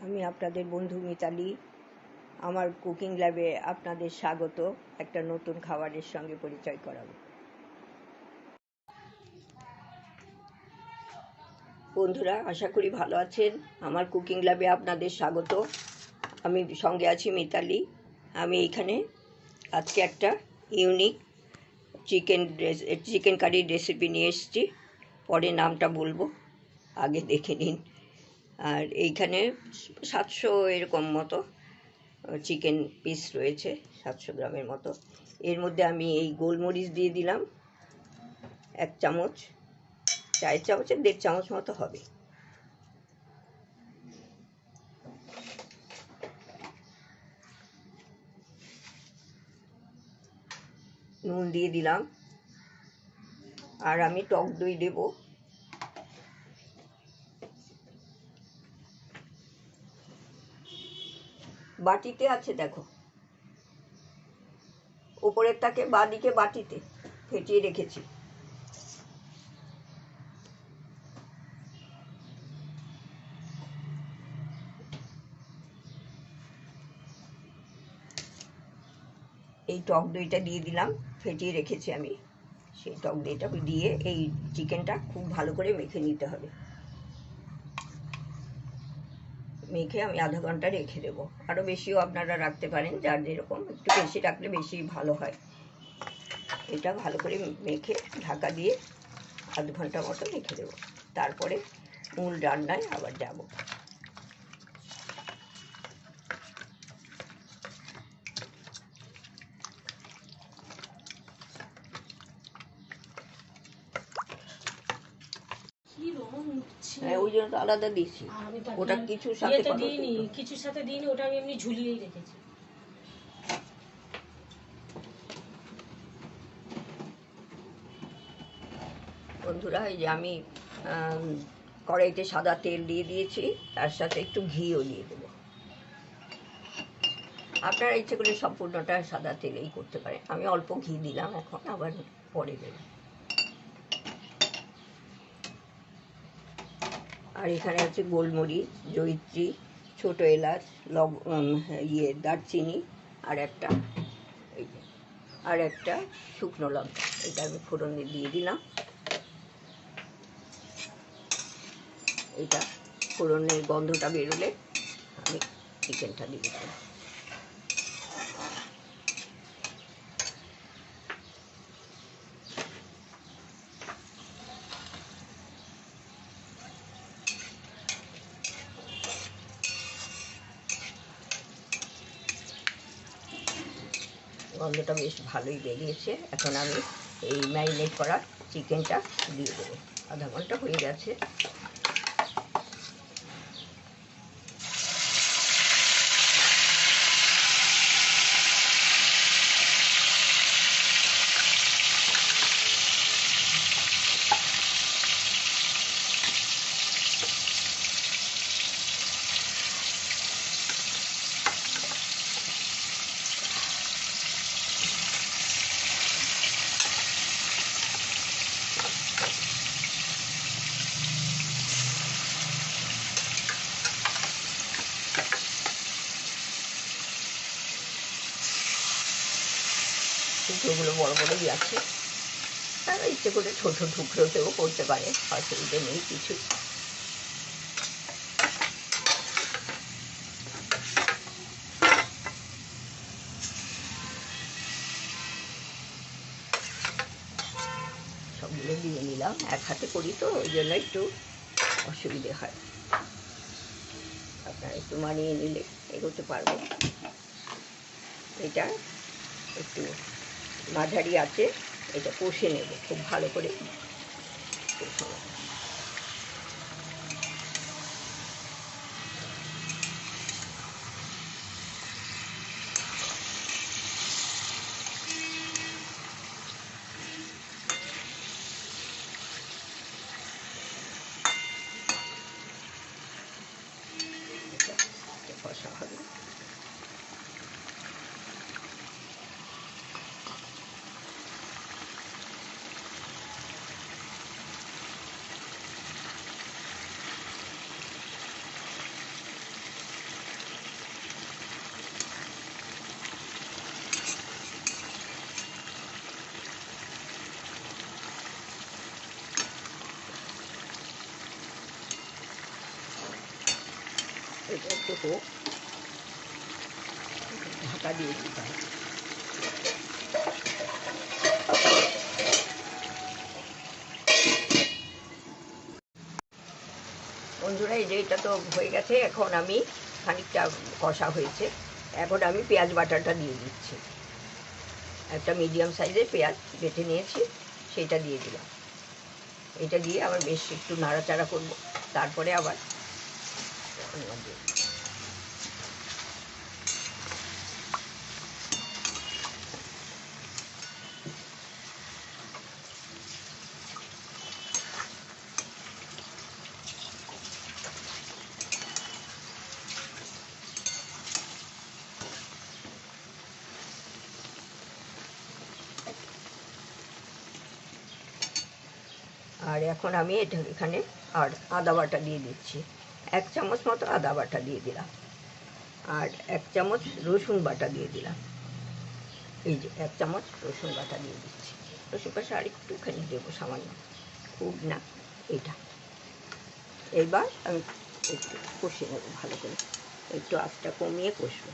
আমি আপনাদের বন্ধু মিতালি। আমার কুকিং ল্যাবে আপনাদের স্বাগত। একটা নতুন খাবারের সঙ্গে পরিচয় করাবো। বন্ধুরা, আশা করি ভালো আছেন। আমার কুকিং ল্যাবে আপনাদের স্বাগত। আমি সঙ্গে আছি মিতালি। আমি এখানে আজকে একটা ইউনিক চিকেন কারির রেসিপি নিয়ে এসেছি। পরে নামটা বলবো, আগে দেখে নিন। আর এইখানে 700 এরকম মতো চিকেন পিস রয়েছে, 700 গ্রামের মতো। এর মধ্যে আমি এই গোলমরিচ দিয়ে দিলাম 1 চামচ, চায়ের চামচের 1.5 চামচ মতো হবে। নুন দিয়ে দিলাম, আর আমি টক দই দেব। বাটিতে আছে, দেখো উপরের তাকে বাঁদিকে বাটিতে ফেটিয়ে রেখেছি। এই টক দইটা দিয়ে দিলাম, ফেটিয়ে রেখেছি আমি। সেই টক দইটা দিয়ে এই চিকেনটা খুব ভালো করে মেখে নিতে হবে। মেখে আমি আধা ঘন্টা রেখে দেবো। আরও বেশিও আপনারা রাখতে পারেন, যার যেরকম, একটু বেশি রাখলে বেশি ভালো হয়। এটা ভালো করে মেখে ঢাকা দিয়ে আধ ঘন্টা মতো রেখে দেবো। তারপরে মূল রান্নায় আবার যাব। হ্যাঁ, ওই জন্য তো আলাদা দিয়েছি। ওটা কিছুর সাথে দিইনি, কিছুর সাথে দিইনি, ওটা আমি এমনি ঝুলিয়েই রেখেছি। বন্ধুরা, এই যে আমি কড়াইতে সাদা তেল দিয়ে দিয়েছি, তার সাথে একটু ঘিও দিয়ে দেবো। আপনারা ইচ্ছে করে সম্পূর্ণটা সাদা তেলেই করতে পারেন। আমি অল্প ঘি দিলাম, এখন আবার পরে দেব। আর এখানে আছে গোলমরিচ, জয়িত্রী, ছোট এলাচ, দারচিনি, আর একটা শুকনো লঙ্কা। এটা আমি ফোড়নে দিয়ে দিলাম। এটা ফোড়নের গন্ধটা বেরোলে আমি চিকেনটা দিয়ে দিলাম। গন্ধটা বেশ ভালোই বেরিয়েছে। এখন আমি এই ম্যারিনেট করা চিকেনটা দিয়ে দেবো। আধা ঘন্টা হয়ে গেছে। টুকরোগুলো বড় বড়ই আছে, তারা ইচ্ছে করে ছোট টুকরোতেও করতে পারে, অসুবিধে নেই কিছু। সবগুলো দিয়ে নিলাম। এক হাতে করি তো, ওই জন্য একটু অসুবিধে হয়। আপনারা একটু মানিয়ে নিলে এগোতে পারবো। এটা একটু মাঝারি আছে, এটা কষে নেব খুব ভালো করে। কষে নেব। কষা হবে। এটা একটু হোক, ঢাকা দিয়ে দিতে হবে। বন্ধুরা, এই যে এটা তো হয়ে গেছে। এখন আমি খানিকটা কষা হয়েছে, এখন আমি পেঁয়াজ বাটাটা দিয়ে দিচ্ছি। একটা মিডিয়াম সাইজের পেঁয়াজ বেটে নিয়েছি, সেটা দিয়ে দিলাম। এটা দিয়ে আবার বেশ একটু নাড়াচাড়া করব, তারপরে আবার আর এখন আমি এখানে আর আদা বাটা দিয়ে দিচ্ছি। 1 চামচ মতো আদা বাটা দিয়ে দিলাম, আর 1 চামচ রসুন বাটা দিয়ে দিলাম। এই যে 1 চামচ রসুন বাটা দিয়ে দিচ্ছি। রসুন বাটা আর একটুখানি দেবো, সামান্য, খুব না। এটা এবার আমি একটু কষে নেব ভালো করে, একটু আঁচটা কমিয়ে কষবো।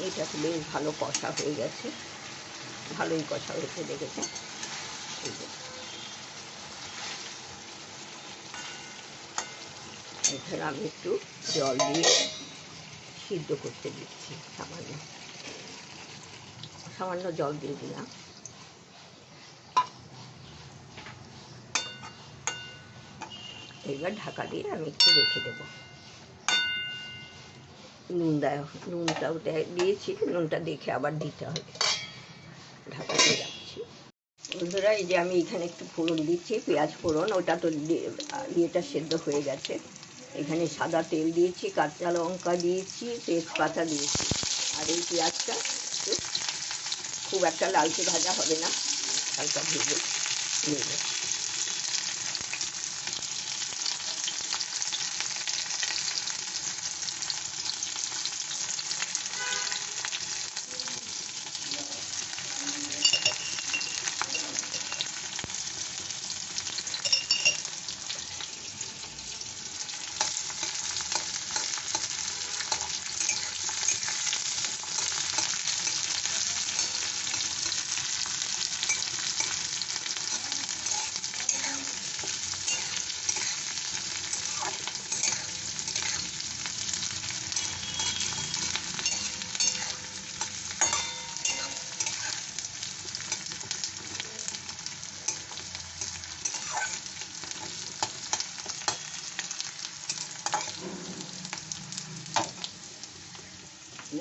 এটা তো বেশ ভালো কষা হয়ে গেছে, ভালোই কষা হয়েছে, দেখেছেন। এই যে এখানে আমি একটু জল দিয়ে সিদ্ধ করতে দিচ্ছি, সামান্য সামান্য জল দিয়ে দিলাম। এবার ঢাকা দিয়ে আমি একটু রেখে দেবো। নুনটাও দিয়েছি, নুনটা দেখে আবার দিতে হবে। ঢাকা দিয়ে রাখছি। বন্ধুরা, এই যে আমি এখানে একটু ফোড়ন দিচ্ছি, পেঁয়াজ ফোড়ন। ওটা তো ইয়েটা সেদ্ধ হয়ে গেছে। এখানে সাদা তেল দিয়েছি, কাঁচা লঙ্কা দিয়েছি, তেজপাতা দিয়েছি। আর এই পেঁয়াজটা একটু, খুব একটা লালচে ভাজা হবে না, হালকা ভেজে নেব।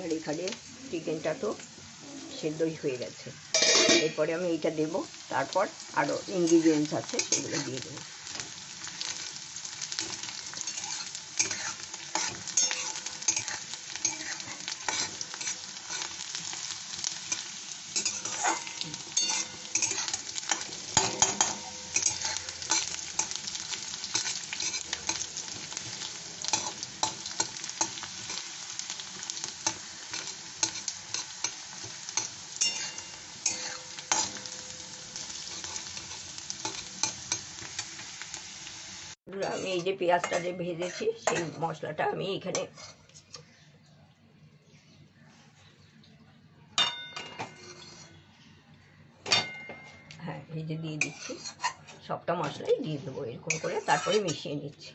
আর এখানে চিকেনটা তো সেদ্ধই হয়ে গেছে। এরপরে আমি এইটা দেবো, তারপর আরও ইনগ্রিডিয়েন্টস আছে সেগুলো দিয়ে দেবো। আমি এই যে পেঁয়াজটা যে ভেজেছি সেই মশলাটা আমি এখানে হ্যাঁ এই যে দিয়ে দিচ্ছি, সবটা মশলাই দিয়ে দেবো এরকম করে, তারপরে মিশিয়ে নিচ্ছি।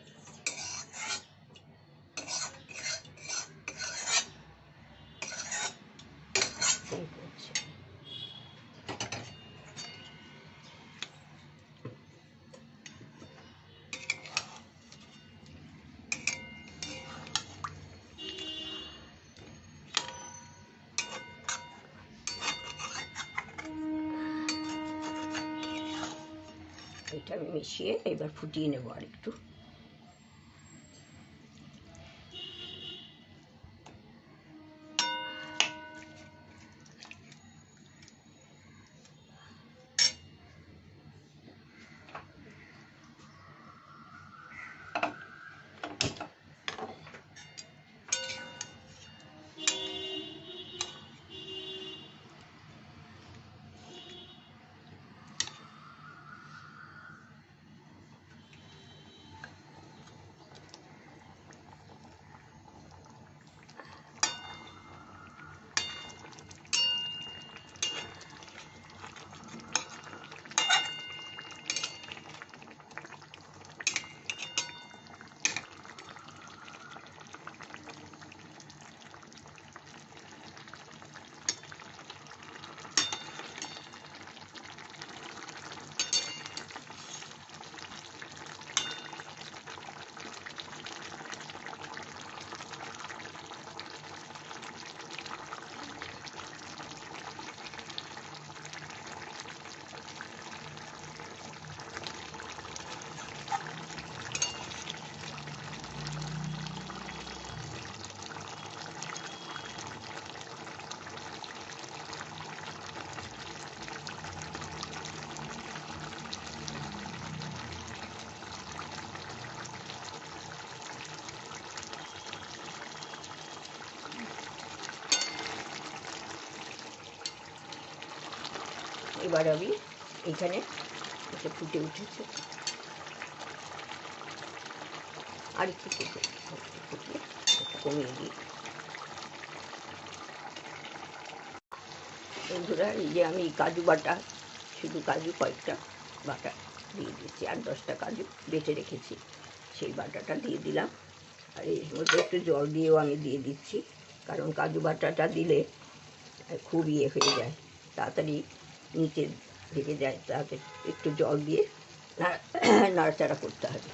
এটা আমি মিশিয়ে এবার ফুটিয়ে নেবো আর একটু। এবার আমি এখানে এটা ফুটে উঠেছে, আর একটু ফুটিয়ে একটু কমিয়ে দিই। বন্ধুরা এই যে আমি কাজু বাটা, শুধু কাজু কয়েকটা বাটা দিয়ে দিচ্ছি, 8-10টা কাজু বেটে রেখেছি, সেই বাটাটা দিয়ে দিলাম। আর এর মধ্যে একটু জল দিয়েও আমি দিয়ে দিচ্ছি, কারণ কাজু বাটাটা দিলে খুব ইয়ে হয়ে যায়, তাড়াতাড়ি নিচে ঢেকে যায়, তাতে একটু জল দিয়ে নাড়াচাড়া করতে হবে।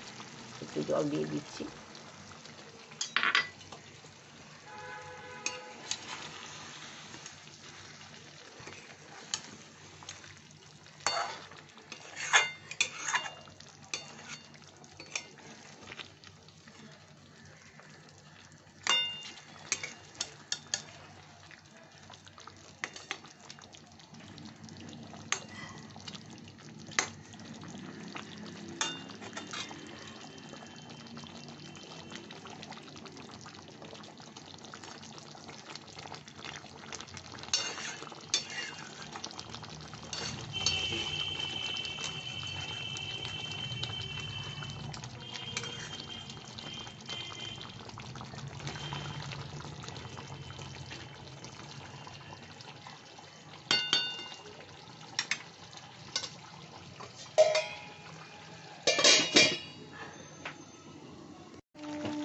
একটু জল দিয়ে দিচ্ছি।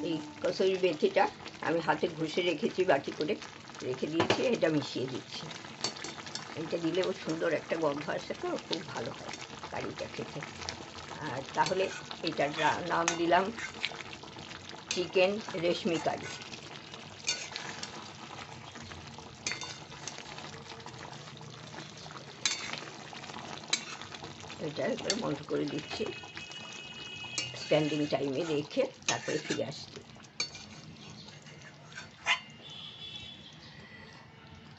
এই কসুরি মেথিটা আমি হাতে ঘষে রেখেছি, বাটি করে রেখে দিয়েছি, এটা মিশিয়ে দিচ্ছি। এটা দিলেও সুন্দর একটা গন্ধ আসে, তো খুব ভালো হয় কারিটা খেতে। আর তাহলে এটার নাম দিলাম চিকেন রেশমি কারি। এটা একবার বন্ধ করে দিচ্ছি, স্ট্যান্ডিং টাইমে রেখে তারপরে ফিরে আসছি।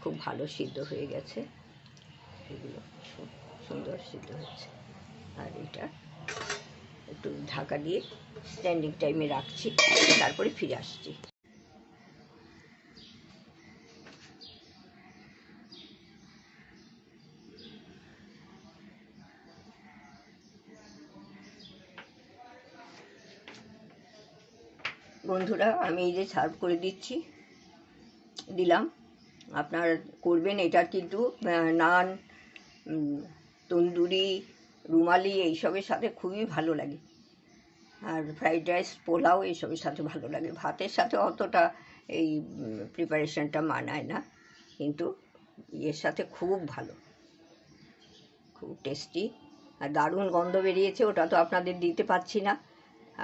খুব ভালো সিদ্ধ হয়ে গেছে, এগুলো সুন্দর সিদ্ধ হয়েছে। আর এটা একটু ঢাকা দিয়ে স্ট্যান্ডিং টাইমে রাখছি, তারপরে ফিরে আসছি। বন্ধুরা, আমি এই যে সার্ভ করে দিলাম। আপনারা করবেন। এটার কিন্তু নান, তন্দুরি, রুমালি এইসবের সাথে খুবই ভালো লাগে। আর ফ্রাইড রাইস, পোলাও এইসবের সাথে ভালো লাগে। ভাতের সাথে অতটা এই প্রিপারেশনটা মানায় না, কিন্তু এর সাথে খুব ভালো, খুব টেস্টি। আর দারুণ গন্ধ বেরিয়েছে, ওটা তো আপনাদের দিতে পারছি না।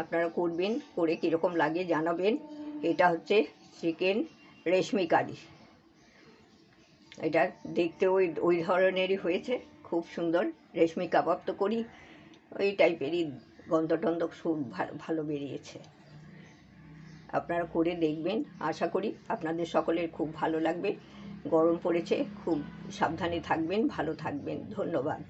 আপনারা করবেন, করে কীরকম লাগে জানাবেন। এটা হচ্ছে চিকেন রেশমি কারি। এটা দেখতে ওই ধরনেরই হয়েছে, খুব সুন্দর। রেশমি কাবাব তো করি, ওই টাইপেরই গন্ধ টন্ধ খুব ভালো বেরিয়েছে। আপনারা করে দেখবেন, আশা করি আপনাদের সকলের খুব ভালো লাগবে। গরম পড়েছে, খুব সাবধানে থাকবেন, ভালো থাকবেন। ধন্যবাদ।